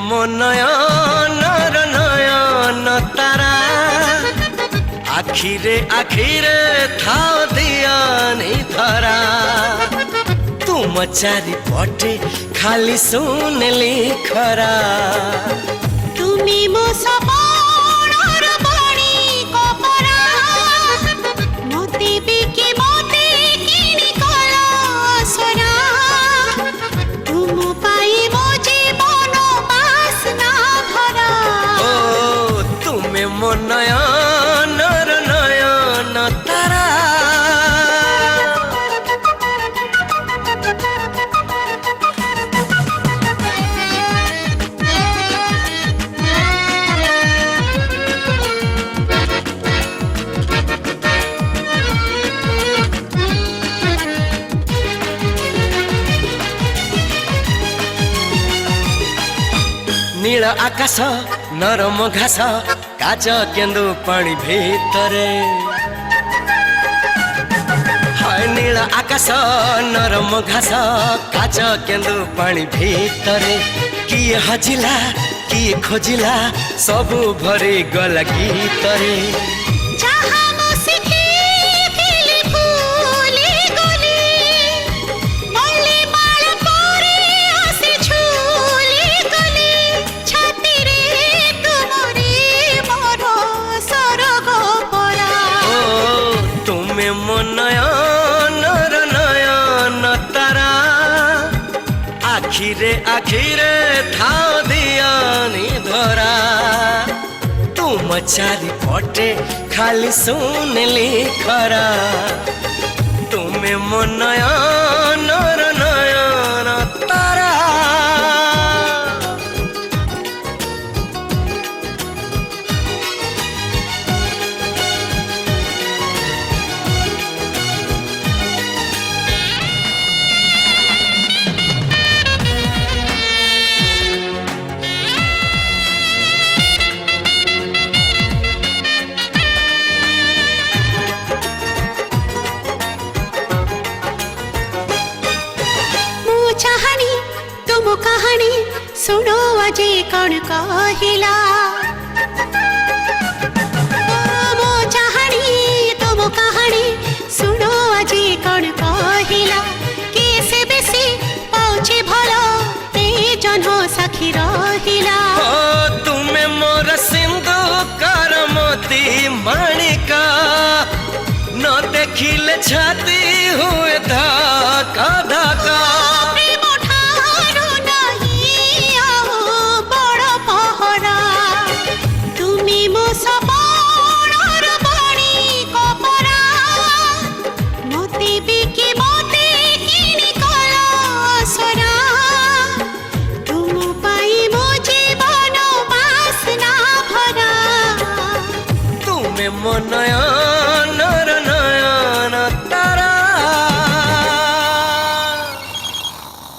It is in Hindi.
ମୋ ନୟନର ନୟନ ତାରା ଆଖିରେ ଆଖିରେ ଥାଅ ଦିଅନି ଧରା ତୁମ ଚାରିପଟେ ଖାଲି ଶୁଣିଲି ଖରା ତୁମେ ମୋ ସପନର ବଣି କପରା ମୋତେ ବିକି ମୋତେ କିଣି କଲ ସରା ତୁମ ପାଇଁ ମୋ ଜୀବନ ବାସ୍ନା ଭରା ଓ ତୁମେ ମୋ ନୟନର ନୟନ ତାରା नील आकाश नरम घास काच केन्दु पानी भितरे हाय नील आकाश नरम घास काच केन्दु पानी भितरे किए हजिला किए खोजिला सबु भरी गला गीतरे जहाँ मो शिखिली फूली गली मल्ली माल परे आसे झूली गली छाती रे तुमरे मोर सरग परा ओ तुमे मो नयनर नयन तारा आखिरे आखिरे थाओ दियानी धरा तुम चारिपटे खाली सुनिली खरा तुमे मो नयनर नयन तारा चाहनी तुम कहानी सुनो अजे कौन कहिला मो चाहनी तुम कहानी सुनो अजे कौन कहिला किसे बेसी पाउचे भलो ते जन्म साखी रहिला ओ तुमे मोर सिंधु करमती माणिका न देखिले छाती हुए धका धका प्रेम ठारो नहीं आओ बड़ पहरा तुमी मो सपनर बणी कपरा मोते बिकी मोते किणी कल सरा तुम पाई मो जीवन बासना भरा तुमे मो नयन